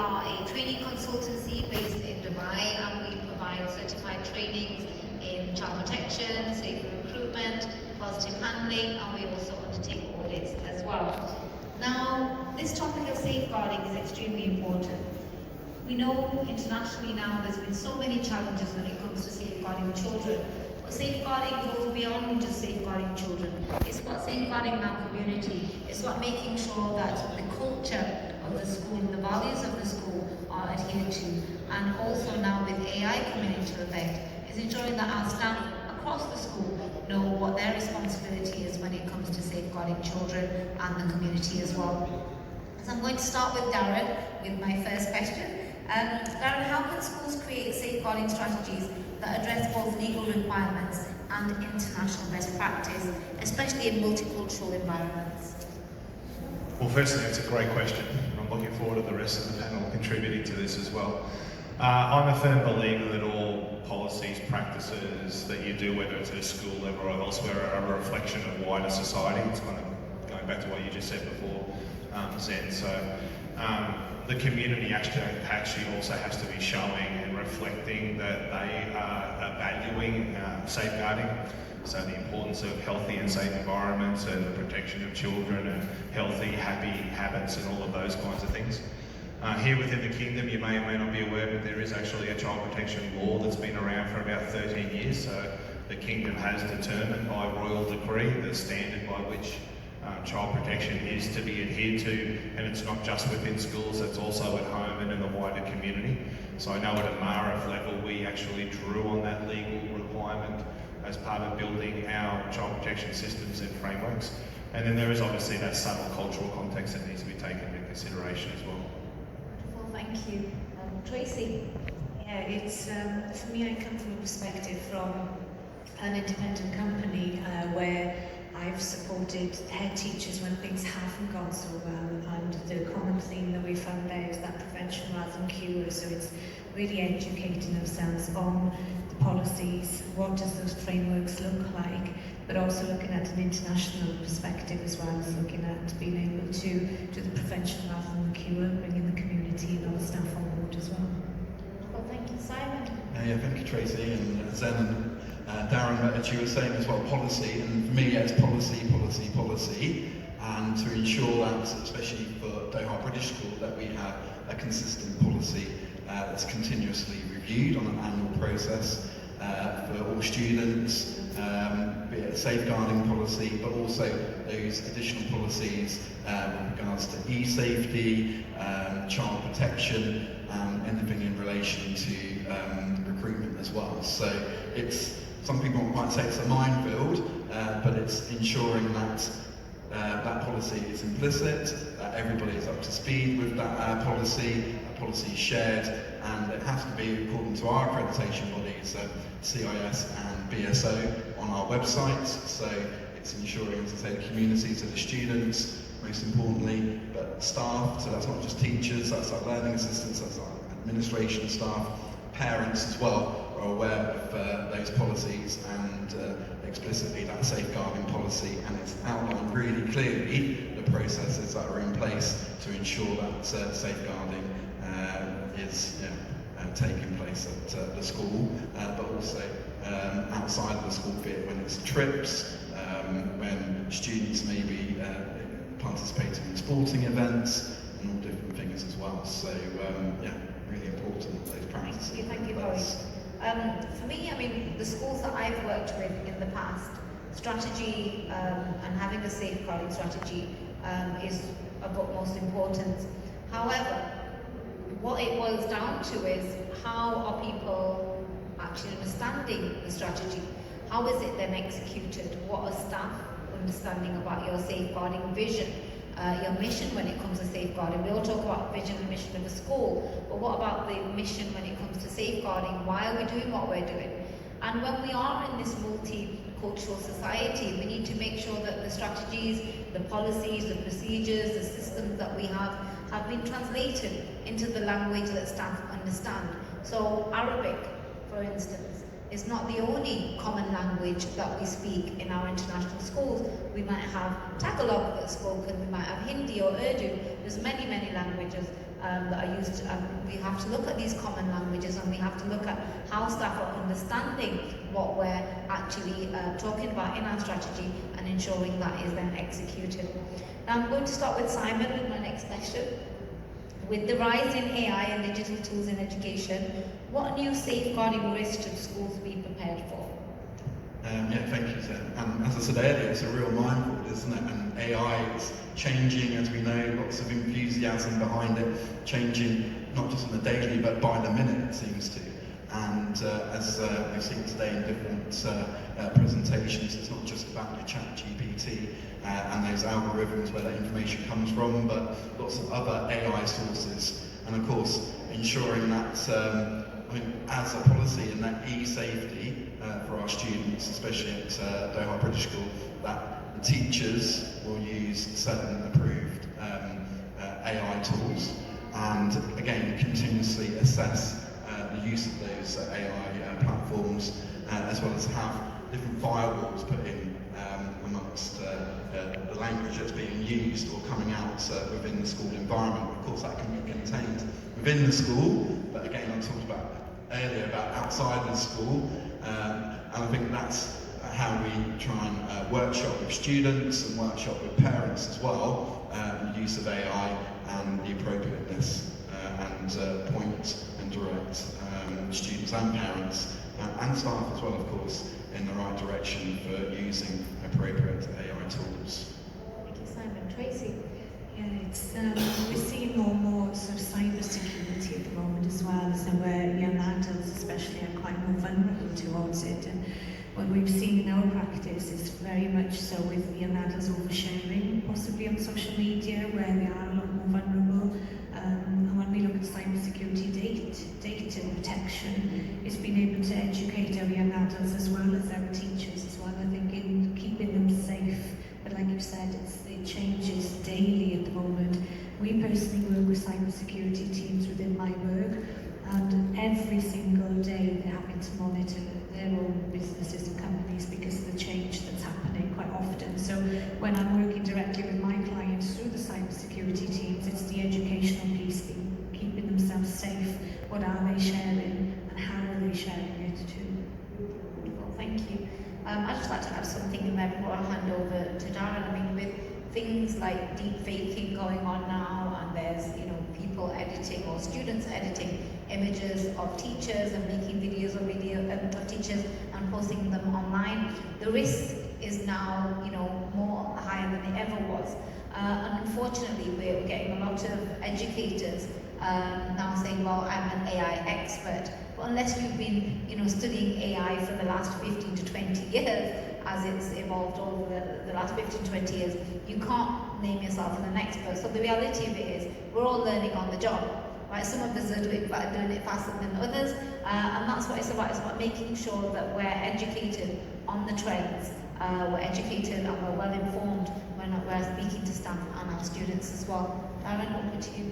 are a training consultancy based in Dubai, and we provide certified trainings in child protection, safe recruitment, positive handling, and we also undertake audits as well. Now, this topic of safeguarding is extremely important. We know internationally now there's been so many challenges when it comes to safeguarding children. But safeguarding goes beyond just safeguarding children. It's about safeguarding our community. It's about making sure that the culture of the school, the values of the school are adhered to. And also now with AI coming into effect, is ensuring that our staff across the school know what their responsibility is when it comes to safeguarding children and the community as well. So I'm going to start with Darren with my first question. Darren, how can schools create safeguarding strategies that address both legal requirements and international best practice, especially in multicultural environments? Well, firstly, it's a great question. I'm looking forward to the rest of the panel contributing to this as well. I'm a firm believer that all policies, practices that you do, whether it's at a school level or elsewhere, are a reflection of wider society. It's kind of going back to what you just said before, Zen. So the community actually also has to be showing and reflecting that they are valuing safeguarding. So the importance of healthy and safe environments and the protection of children and healthy, happy habits and all of those kinds of things. Here within the Kingdom, you may or may not be aware, but there is actually a child protection law that's been around for about 13 years. So the Kingdom has determined by royal decree the standard by which child protection is to be adhered to, and it's not just within schools, it's also at home and in the wider community. So I know at a MARF level we actually drew on that legal requirement as part of building our child protection systems and frameworks. And then there is obviously that subtle cultural context that needs to be taken into consideration as well. Wonderful, thank you. Tracy? Yeah, it's for me, I come from a perspective from an independent company where I've supported head teachers when things haven't gone so well, and the common theme that we found there is that prevention rather than cure. So it's really educating ourselves on the policies, what does those frameworks look like, but also looking at an international perspective as well as looking at being able to do the prevention rather than the cure, bringing the community and other staff on board as well. Well, thank you, Simon. Yeah, thank you, Tracy, and Zen and Darren, as you were saying as well, policy, and for me, yeah, it's policy, and to ensure that, especially for Doha British School, that we have a consistent policy that's continuously reviewed on an annual process for all students, be it a safeguarding policy, but also those additional policies with regards to e-safety, child protection, anything in relation to recruitment as well. So it's, some people might say it's a minefield, but it's ensuring that that policy is implicit, that everybody is up to speed with that policy is shared, and it has to be according to our accreditation bodies, CIS and BSO, on our websites. So it's ensuring, as I say, the community, so the students, most importantly, but staff, so that's not just teachers, that's our learning assistants, that's our administration staff, parents as well, are aware of those policies and explicitly that safeguarding policy, and it's outlined really clearly the processes that are in place to ensure that safeguarding is taking place at the school, but also outside of the school, be it when it's trips, when students may be participating in sporting events and all different things as well. So yeah, really important, those practices. Thank you both. For me, I mean, the schools that I've worked with in the past, strategy and having a safeguarding strategy is of utmost importance. However, what it boils down to is how are people actually understanding the strategy? How is it then executed? What are staff understanding about your safeguarding vision? Your mission when it comes to safeguarding. We all talk about vision and mission of a school, but what about the mission when it comes to safeguarding? Why are we doing what we're doing? And when we are in this multicultural society, we need to make sure that the strategies, the policies, the procedures, the systems that we have been translated into the language that staff understand. So Arabic, for instance, is not the only common language that we speak in our international schools. We might have Tagalog that's spoken, we might have Hindi or Urdu. There's many, many languages. that are used. We have to look at these common languages, and we have to look at how staff are understanding what we're actually talking about in our strategy and ensuring that is then executed. Now I'm going to start with Simon with my next question. With the rise in AI and digital tools in education, what new safeguarding risks should schools be prepared for? Yeah, thank you, Zen. And as I said earlier, it's a real minefield, isn't it? And AI is changing, as we know, lots of enthusiasm behind it, changing not just on the daily, but by the minute, it seems to. And as we've seen today in different presentations, it's not just about your ChatGPT and those algorithms where that information comes from, but lots of other AI sources. And of course, ensuring that as a policy and that e-safety for our students, especially at Doha British School, that the teachers will use certain approved AI tools, and again continuously assess the use of those AI platforms, as well as have different firewalls put in amongst the language that's being used or coming out within the school environment. Of course, that can be contained within the school, but again, I talked about earlier about outside the school, and I think that's how we try and workshop with students and workshop with parents as well, the use of AI and the appropriateness and point and direct students and parents and staff as well, of course, in the right direction for using appropriate AI tools. Thank you, Simon. Tracy? Yeah, it's we're seeing more and more sort of cyber security at the moment as well, so where young adults especially are quite more vulnerable towards it. And what we've seen in our practice is very much so with young adults oversharing, possibly on social media, where they are a lot more vulnerable. And when we look at cyber security data protection, it's been able to educate our young adults as well as our teachers as well, I think, in keeping them safe. But like you said, it changes daily at the moment. We personally work with cybersecurity teams within my work, and every single day they're having to monitor their own businesses and companies because of the change that's happening quite often. So when I'm working directly with my clients through the cybersecurity teams, it's the educational piece, keeping themselves safe. What are they sharing and how are they sharing it too? Wonderful, thank you. I'd just like to add something in there before I hand over to Darren. I mean, with things like deep faking going on now, and there's people editing or students editing images of teachers and making videos or of teachers and posting them online, the risk is now more higher than it ever was. And unfortunately, we're getting a lot of educators now saying, well, I'm an AI expert. But unless you've been studying AI for the last 15 to 20 years, as it's evolved over the last 15 to 20 years, you can't name yourself as an expert. So the reality of it is, we're all learning on the job. Right? Some of us are doing it faster than others, and that's what it's about. It's about making sure that we're educated on the trends, we're educated and we're well informed when we're speaking to staff and our students as well. Darren, over to you.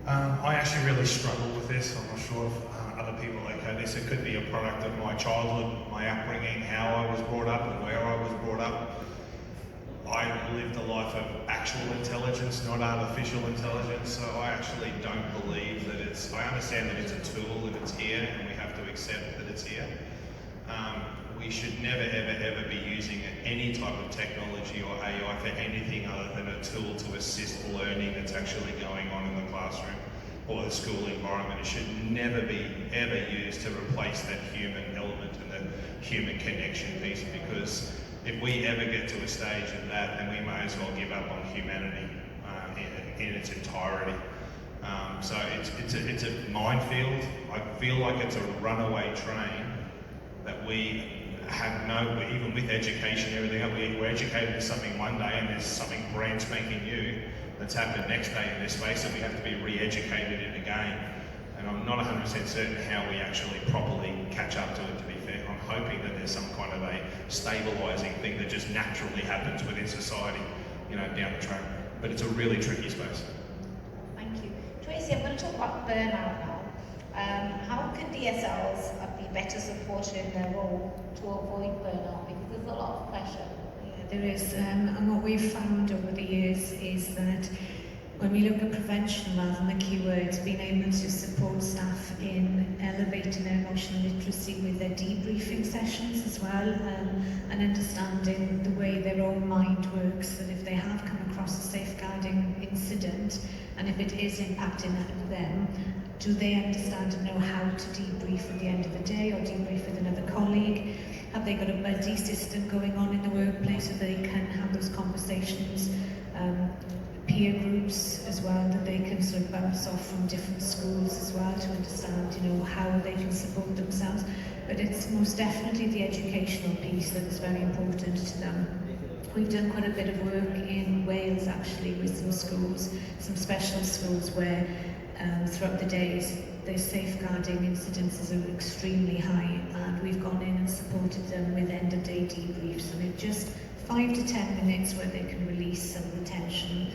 I actually really struggle with this. I'm not sure if other people echo this. It could be a product of my childhood, my upbringing, how I was brought up and where I was brought up. I lived a life of actual intelligence, not artificial intelligence, so I actually don't believe that I understand that it's a tool and it's here and we have to accept that it's here. We should never, ever, ever be using any type of technology or AI for anything other than a tool to assist learning that's actually going on in the classroom or the school environment. It should never be ever used to replace that human element and the human connection piece, because if we ever get to a stage of that, then we may as well give up on humanity in its entirety. So it's a minefield. I feel like it's a runaway train that we have even with education and everything, we're educated to something one day and there's something brand spanking new that's happened next day in this space, and we have to be re-educated in again. And I'm not 100% certain how we actually properly catch up to it, to be fair. I'm hoping that there's some kind of a stabilising thing that just naturally happens within society, down the track. But it's a really tricky space. Thank you. Tracy, I'm going to talk about burnout now. How can DSLs be better supported in their role to avoid burnout? Because there's a lot of pressure. Yeah, there is, and what we've found over the years is that when we look at prevention rather than the keywords, being able to support staff in elevating their emotional literacy with their debriefing sessions as well, and understanding the way their own mind works, that if they have come across a safeguarding incident, and if it is impacting them, do they understand and know how to debrief at the end of the day or debrief with another colleague? Have they got a buddy system going on in the workplace so they can have those conversations? Peer groups as well, that they can sort of bounce off from different schools as well to understand, you know, how they can support themselves. But it's most definitely the educational piece that is very important to them. We've done quite a bit of work in Wales actually with some schools, some special schools where throughout the days their safeguarding incidences are extremely high, and we've gone in and supported them with end of day debriefs, and it's just 5 to 10 minutes where they can release some of the tension,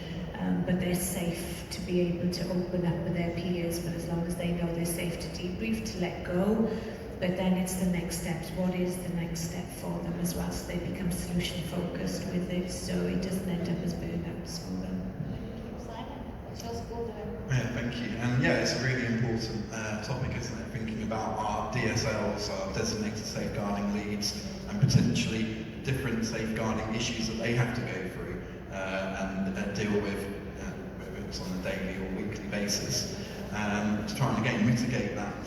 but they're safe to be able to open up with their peers, but as long as they know they're safe to debrief, to let go. But then it's the next steps. What is the next step for them as well, so they become solution focused with it, so it doesn't end up as burnouts for them. Simon, what's your school doing? Yeah, thank you. And yeah, it's a really important topic, isn't it? Thinking about our DSLs, our designated safeguarding leads, and potentially different safeguarding issues that they have to go through and deal with, whether it's on a daily or weekly basis. To try and again mitigate that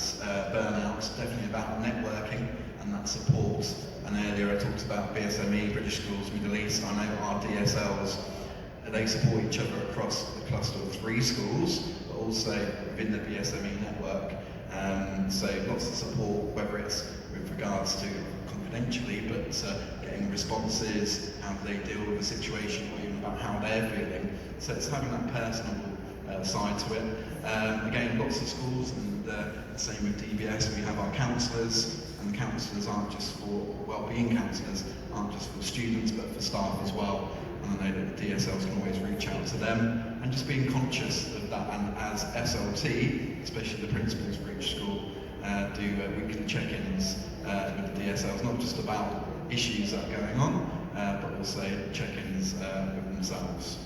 burnout, definitely about networking and that support. And earlier I talked about BSME, British Schools, Middle East. I know our DSLs, they support each other across the cluster of 3 schools, but also within the BSME network. So lots of support, whether it's with regards to confidentially, but getting responses, how they deal with a situation, or even about how they're feeling. So it's having that personable side to it. Again, lots of schools, and the same with DBS, we have our counsellors, and the counsellors aren't just for wellbeing counsellors, aren't just for students, but for staff as well. And I know that the DSLs can always reach out to them, and just being conscious of that. And as SLT, especially the principals for each school, do weekly check-ins with the DSLs, not just about issues that are going on, but also check-ins with themselves.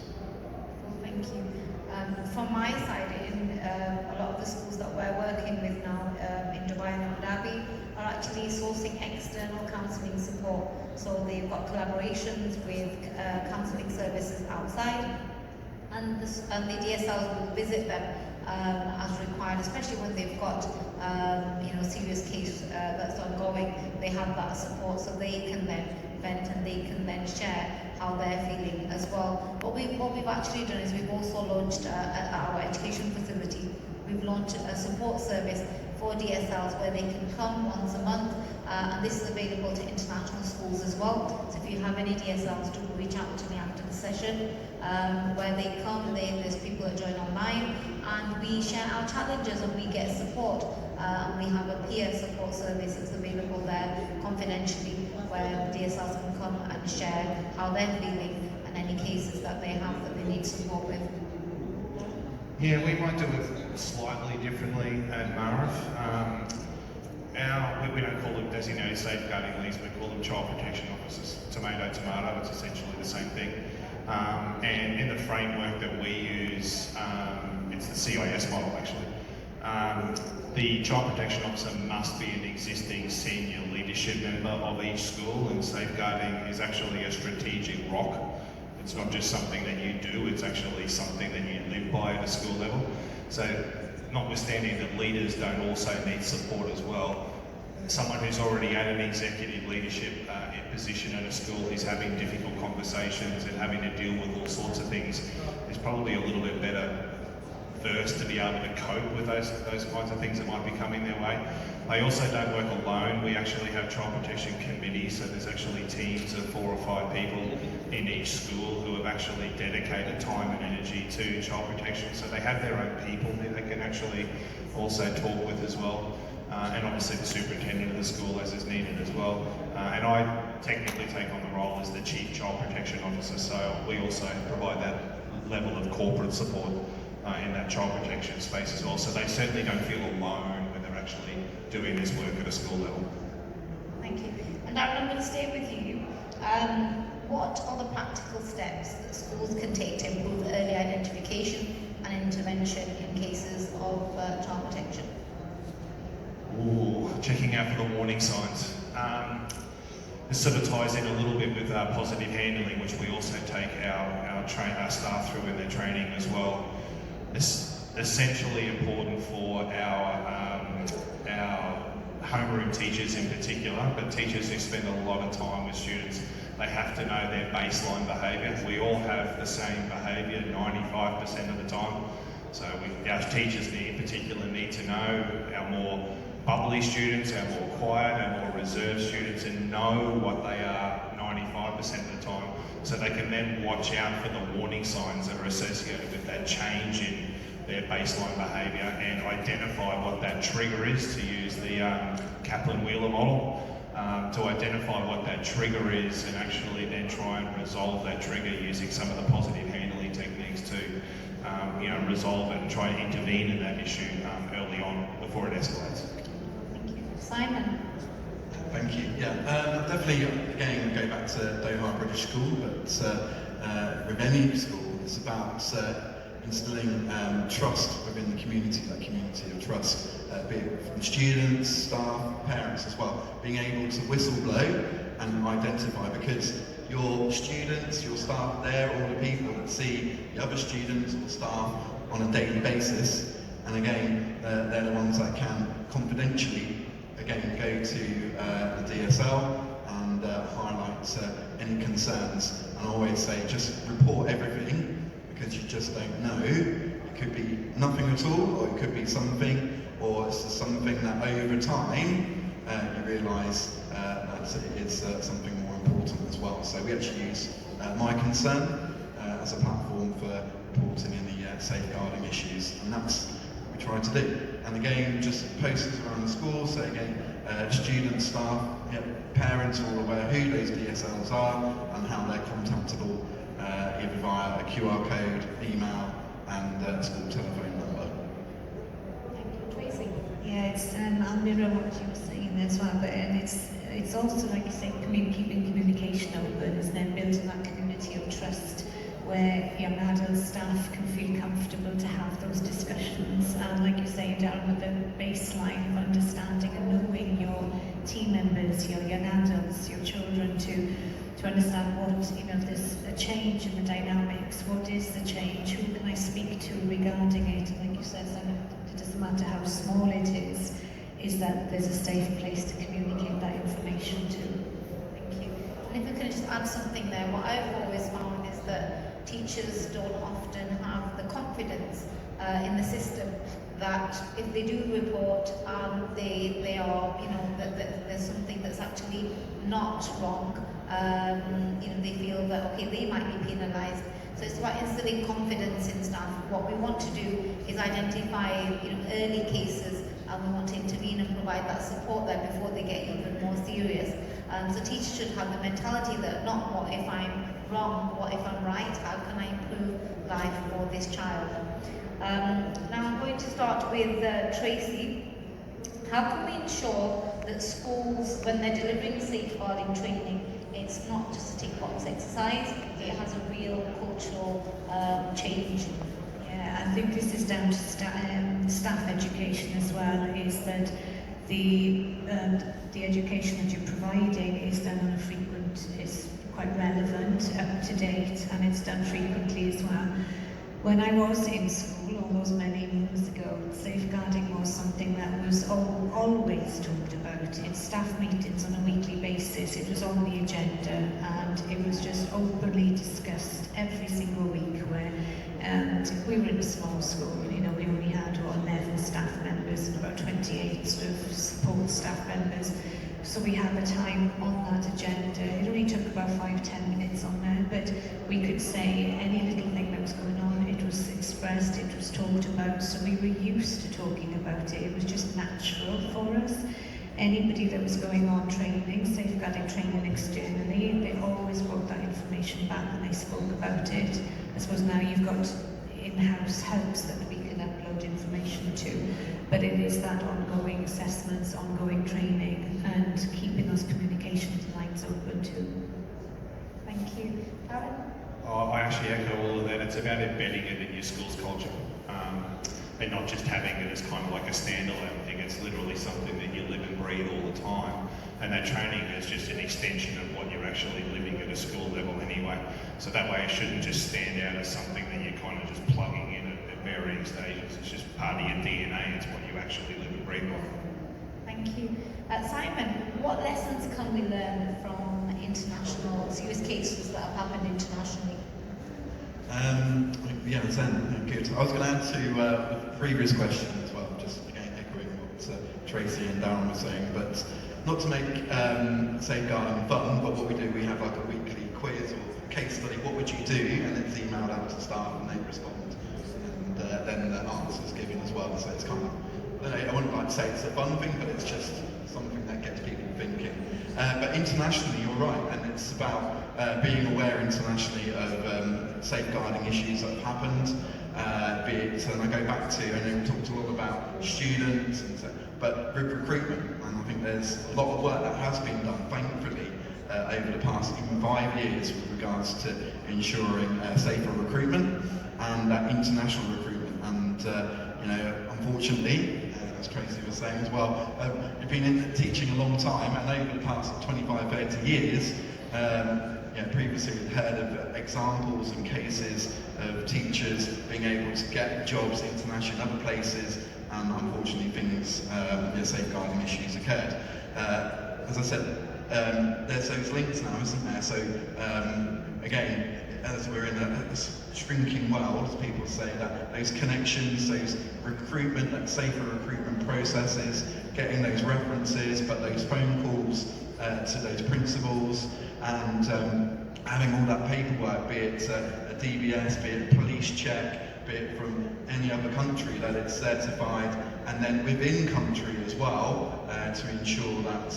Well, thank you. From my side, in a lot of the schools that we're working with now in Dubai and Abu Dhabi are actually sourcing external counselling support. So they've got collaborations with counselling services outside, and the DSLs will visit them as required, especially when they've got serious case that's ongoing. They have that support, so they can then vent and they can then share how they're feeling as well. What we've actually done is we've also launched at our education facility, we've launched a support service for DSLs where they can come once a month, and this is available to international schools as well. So if you have any DSLs, do reach out to me after the session. Where they come, there's people that join online, and we share our challenges and we get support. And we have a peer support service that's available there confidentially, where DSLs can come and share how they're feeling and any cases that they have that they need support with. Yeah, we might do it slightly differently at Marif. We don't call them designated safeguarding leads, we call them child protection officers. Tomato, tomato, it's essentially the same thing. And in the framework that we use, it's the CIS model actually. The child protection officer must be an existing senior leadership member of each school, and safeguarding is actually a strategic rock. It's not just something that you do, it's actually something that you live by at a school level. So, notwithstanding that leaders don't also need support as well, someone who's already at an executive leadership position at a school who's having difficult conversations and having to deal with all sorts of things is probably a little bit better versed to be able to cope with those kinds of things that might be coming their way. They also don't work alone. We actually have child protection committees, so there's actually teams of 4 or 5 people in each school who have actually dedicated time and energy to child protection. So they have their own people who they can actually also talk with as well. And obviously the superintendent of the school as is needed as well. And I technically take on the role as the Chief Child Protection Officer, so we also provide that level of corporate support in that child protection space as well. So they certainly don't feel alone when they're actually doing this work at a school level. Thank you. And Darren, I'm going to stay with you. what are the practical steps that schools can take to improve early identification and intervention in cases of child protection? Ooh, checking out for the warning signs. This sort of ties in a little bit with positive handling, which we also take our staff through in their training as well. It's essentially important for our homeroom teachers in particular, but teachers who spend a lot of time with students, they have to know their baseline behaviour. We all have the same behaviour 95% of the time. So our teachers in particular need to know our more bubbly students, our more quiet, our more reserved students, and know what they are 95% of the time, so they can then watch out for the warning signs that are associated with that change in their baseline behaviour and identify what that trigger is, to use the Kaplan-Wheeler model, to identify what that trigger is and actually then try and resolve that trigger using some of the positive handling techniques to resolve it and try and intervene in that issue early on before it escalates. Thank you. Simon? Thank you. Yeah, definitely, again, we go back to Doha British School, but with any school, it's about instilling trust within the community, that community of trust, be it from students, staff, parents as well, being able to whistle-blow and identify, because your students, your staff, they're all the people that see the other students or staff on a daily basis, and again, they're the ones that can confidentially, again, go to the DSL and highlight any concerns, and always say, just report everything, because you just don't know. It could be nothing at all, or it could be something, or it's something that over time you realise that it is something more important as well. So we actually use My Concern as a platform for reporting any safeguarding issues, and that's what we try to do. And again, just posters around the school, so again, students, staff, parents are all aware who those DSLs are and how they're contactable, either via a QR code, email, and school telephone number. Thank you. Tracy? Yeah, I'll mirror what you were saying as well, but it's also, like you say, keeping communication open, isn't it? Building that community of trust where young adult staff can feel comfortable to have those discussions, and like you say, Darren, with the baseline of understanding and knowing your team members, your young adults, your children, to understand what, if there's a change in the dynamics, what is the change, who can I speak to regarding it, and like you said, it doesn't matter how small it is that there's a safe place to communicate that information to. Thank you. And if I can just add something there, what I've always found is that teachers don't often have the confidence in the system that if they do report and they are, that there's something that's actually not wrong, they feel that, okay, they might be penalised. So it's about instilling confidence in staff. What we want to do is identify, early cases, and we want to intervene and provide that support there before they get even more serious. So teachers should have the mentality that not what if I'm wrong, what if I'm right, how can I improve life for this child? Now I'm going to start with Tracy. How can we ensure that schools, when they're delivering safeguarding training, it's not just a tick box exercise, it has a real cultural change? Yeah, I think this is down to staff education as well, is that the education that you're providing is done on a frequent, is quite relevant, up to date, and it's done frequently as well. When I was in school, all those many moons ago, safeguarding was something that was always talked about in staff meetings on a weekly basis. It was on the agenda, and it was just openly discussed every single week. Where we were in a small school, we only had 11 staff members and about 28 sort of support staff members. So we had the time on that agenda. It only took about 5-10 minutes on there, but we could say any little thing that was going on, it was expressed, it was talked about, so we were used to talking about it. It was just natural for us. Anybody that was going on training, safeguarding training externally, they always brought that information back and they spoke about it. I suppose now you've got in-house hubs that we can upload information to, but it is that ongoing assessments, ongoing training, and keeping those communication lines open too. Thank you. Aaron? I actually echo all of that. It's about embedding it in your school's culture, and not just having it as kind of like a standalone thing. It's literally something that you live and breathe all the time, and that training is just an extension of what you're actually living at a school level anyway. So that way it shouldn't just stand out as something that you're kind of just plugging in at varying stages. It's just part of your DNA. It's what you actually live and breathe on. Thank you. Simon, what lessons can we learn from international use cases that have happened internationally? Yeah, Zen, good. I was going to add to the previous question as well, just again echoing what Tracy and Darren were saying, but not to make safeguarding fun, but what we do, we have like a weekly quiz or case study, what would you do? And it's emailed out to staff and they respond. And then the answers given as well, so it's kind of, I wouldn't like to say it's a fun thing, but it's just something that gets people thinking. But internationally, you're right, and it's about being aware internationally of safeguarding issues that have happened. Be it, and I go back to, I know we talked a lot about students, and so, but recruitment, and I think there's a lot of work that has been done, thankfully, over the past even 5 years with regards to ensuring safer recruitment and international recruitment. And you know, unfortunately, as Tracy was saying as well, you've been in teaching a long time, and over the past 25, 30 years, previously we've heard of examples and cases of teachers being able to get jobs internationally in other places, and unfortunately things, safeguarding issues occurred. As I said, there's those links now, isn't there? So again, as we're in a shrinking world, as people say, that those connections, those recruitment, that safer recruitment processes, getting those references, but those phone calls to those principals, and having all that paperwork, be it a DBS, be it a police check, be it from any other country that it's certified, and then within country as well, to ensure that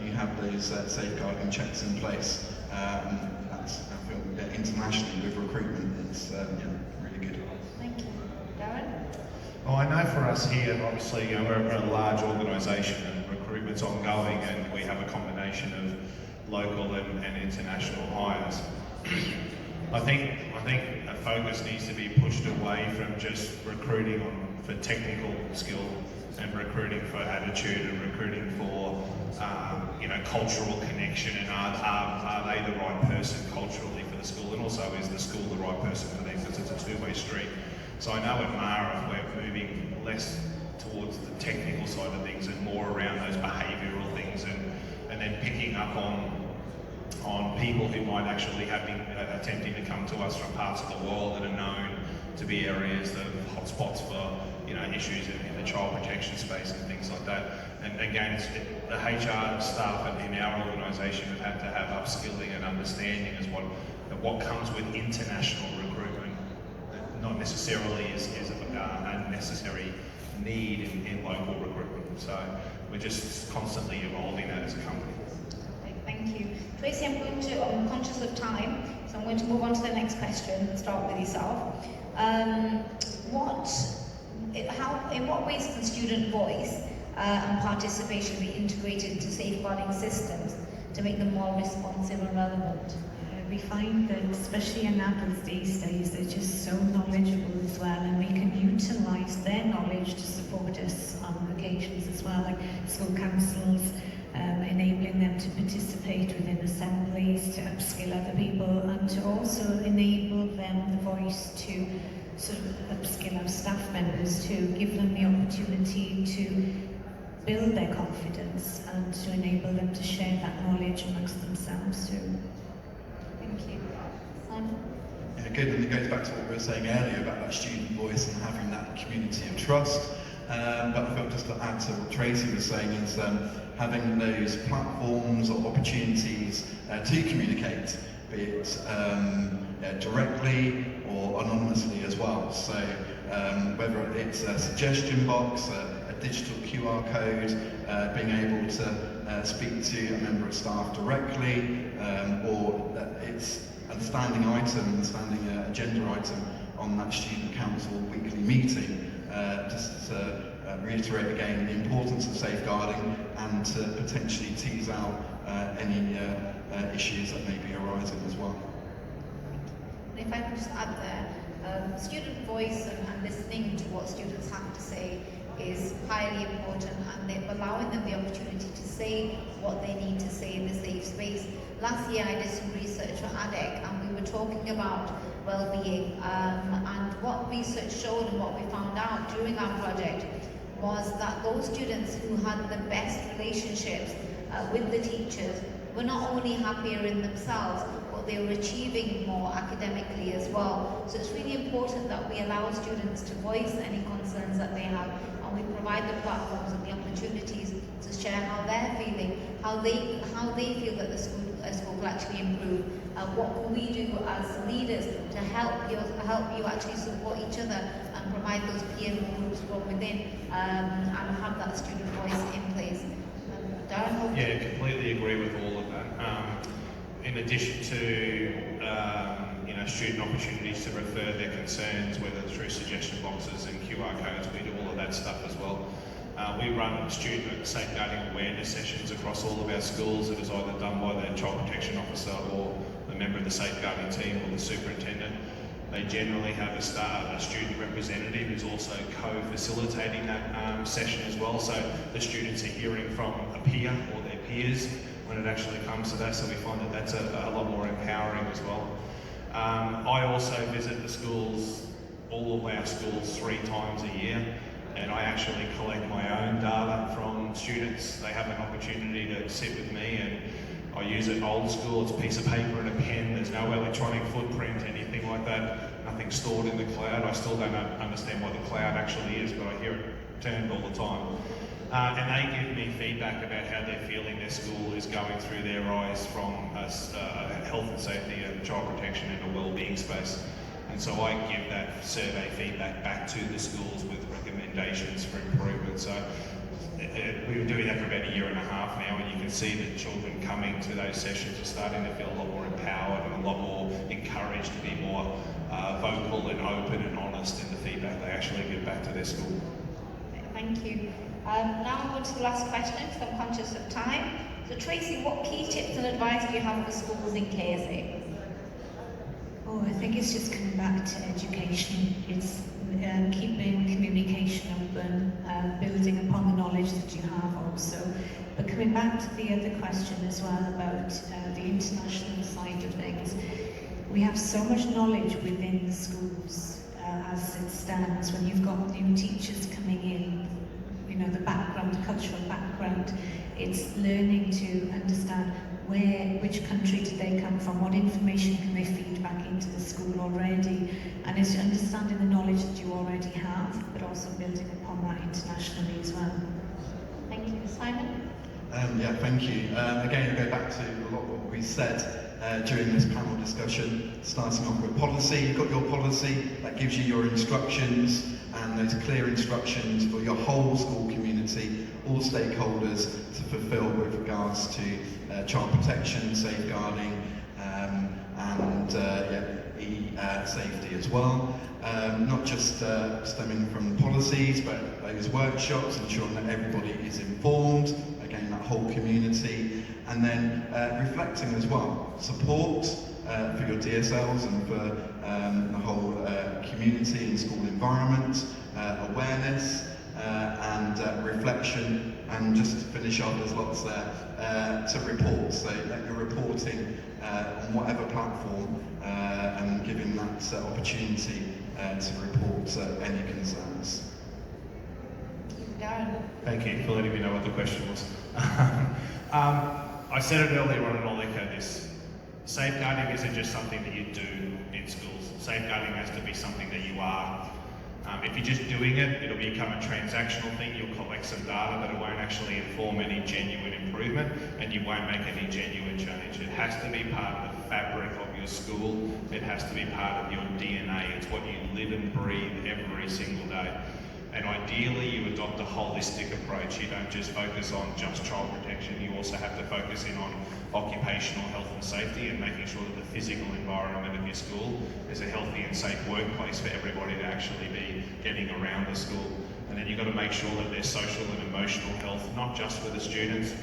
you have those safeguarding checks in place. That's, I feel, internationally with recruitment, it's really good. Thank you. Darren? Well, I know for us here, obviously, we're a large organisation and recruitment's ongoing, and we have a combination of local and international hires. I think a focus needs to be pushed away from just recruiting for technical skill and recruiting for attitude and recruiting for cultural connection, and are they the right person culturally for the school, and also is the school the right person for them, because it's a two-way street. So I know at Mara we're moving less towards the technical side of things and more around those behavioural things, and then picking up on people who might actually have been attempting to come to us from parts of the world that are known to be areas that are hotspots for issues in the child protection space and things like that. And again, the HR staff in our organisation have had to have upskilling and understanding as what comes with international recruitment, not necessarily is a necessary need in local recruitment. So we're just constantly evolving that as a company. Thank you. Tracy, I'm conscious of time, so I'm going to move on to the next question and start with yourself. In what ways can student voice and participation be integrated into safeguarding systems to make them more responsive and relevant? We find that, especially in adults these days, they're just so knowledgeable as well, and we can utilise their knowledge to support us on occasions as well, like school councils, enabling them to participate within assemblies, to upskill other people, and to also enable them the voice to sort of upskill our staff members, to give them the opportunity to build their confidence and to enable them to share that knowledge amongst themselves too. Thank you. Simon? Yeah, good, and it goes back to what we were saying earlier about that student voice and having that community of trust. But I felt just to add to what Tracy was saying is having those platforms or opportunities to communicate, be it directly or anonymously as well. So whether it's a suggestion box, a digital QR code, being able to speak to a member of staff directly, or it's a standing agenda item on that student council weekly meeting, just to reiterate again the importance of safeguarding and to potentially tease out any issues that may be arising as well. And if I can just add there, student voice and listening to what students have to say is highly important, and allowing them the opportunity to say what they need to say in a safe space. Last year I did some research for ADEC, and we were talking about well-being, and what research showed and what we found out during our project was that those students who had the best relationships with the teachers were not only happier in themselves, but they were achieving more academically as well. So it's really important that we allow students to voice any concerns that they have, and we provide the platforms and the opportunities to share how they're feeling, how they feel that the school will actually improve. What can we do as leaders to help you actually support each other and provide those peer groups from within, and have that student voice in place. Darren? Yeah, completely agree with all of that. In addition to student opportunities to refer their concerns, whether through suggestion boxes and QR codes, we do all of that stuff as well. We run student safeguarding awareness sessions across all of our schools. It is either done by the child protection officer or the member of the safeguarding team or the superintendent. They generally have a student representative who's also co-facilitating that session as well. So the students are hearing from a peer or their peers when it actually comes to that. So we find that that's a lot more empowering as well. I also visit the schools, all of our schools, 3 times a year. And I actually collect my own data from students. They have an opportunity to sit with me, and I use it old school. It's a piece of paper and a pen. There's no electronic footprint, anything like that. Nothing stored in the cloud. I still don't understand what the cloud actually is, but I hear it termed all the time. And they give me feedback about how they're feeling their school is going through their eyes from a health and safety and child protection and a wellbeing space. And so I give that survey feedback back to the schools with recommendations for improvement. So we've been doing that for about 1.5 years now, and you can see that children coming to those sessions are starting to feel a lot more empowered and a lot more encouraged to be more vocal and open and honest in the feedback they actually give back to their school. Thank you. Now on to the last question, because I'm conscious of time. So Tracy, what key tips and advice do you have for schools in KSA? Oh, I think it's just coming back to education. It's keeping communication open, building upon the knowledge that you have also. But coming back to the other question as well about the international side of things, we have so much knowledge within the schools as it stands. When you've got new teachers coming in, you know, the background, the cultural background, it's learning to understand which country did they come from, what information can they feed back into the school already, and it's understanding the knowledge that you already have, but also building upon that internationally as well. Thank you. Simon? Yeah, thank you. Again, I go back to a lot of what we said during this panel discussion, starting off with policy. You've got your policy that gives you your instructions, and those clear instructions for your whole school community, all stakeholders to fulfil with regards to child protection, safeguarding, and e-safety as well. Not just stemming from policies, but those workshops, ensuring that everybody is informed, again, that whole community, and then reflecting as well, support for your DSLs and for the whole community and school environment, awareness, and reflection, and just to finish off, there's lots there, to report. So that you're reporting on whatever platform, and giving that opportunity to report any concerns. Darren? Thank you for letting me know what the question was. I said it earlier on, and I'll echo this. Safeguarding isn't just something that you do in schools. Safeguarding has to be something that you are. If you're just doing it, it'll become a transactional thing. You'll collect some data, but it won't actually inform any genuine improvement, and you won't make any genuine change. It has to be part of the fabric of your school. It has to be part of your DNA. It's what you live and breathe every single day. And ideally, you adopt a holistic approach. You don't just focus on just child protection. You also have to focus in on occupational health and safety, and making sure that the physical environment of your school is a healthy and safe workplace for everybody to actually be getting around the school. And then you've got to make sure that there's social and emotional health, not just for the students.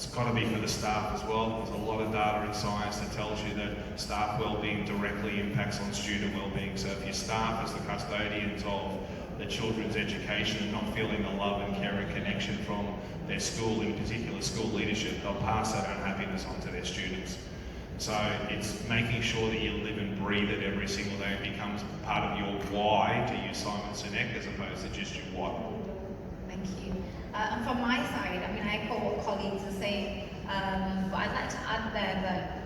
it's got to be for the staff as well. There's a lot of data in science that tells you that staff well-being directly impacts on student well-being. So if your staff as the custodians of the children's education and not feeling the love and care and connection from their school, in particular school leadership, they'll pass that unhappiness on to their students. So it's making sure that you live and breathe it every single day and becomes part of your why, to use Simon Sinek, as opposed to just your what. Thank you. And from my side, I mean, I echo what colleagues are saying, but I'd like to add there that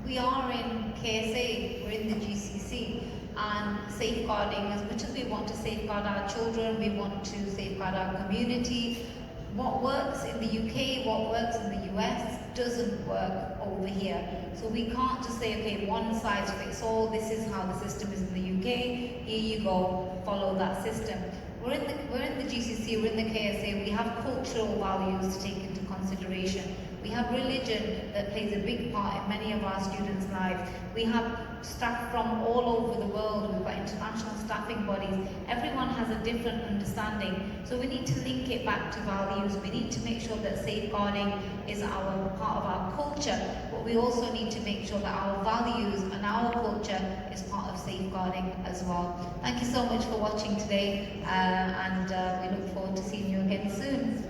we are in KSA, we're in the GCC, and safeguarding, as much as we want to safeguard our children, we want to safeguard our community. What works in the UK, what works in the US, doesn't work over here. So we can't just say, okay, one size fits all, this is how the system is in the UK, here you go, follow that system. We're in the GCC, we're in the KSA, we have cultural values to take into consideration. We have religion that plays a big part in many of our students' lives. We have staff from all over the world, we've got international staffing bodies. Everyone has a different understanding. So we need to link it back to values. We need to make sure that safeguarding is our part of our culture, but we also need to make sure that our values and our culture is part of safeguarding as well. Thank you so much for watching today, and we look forward to seeing you again soon.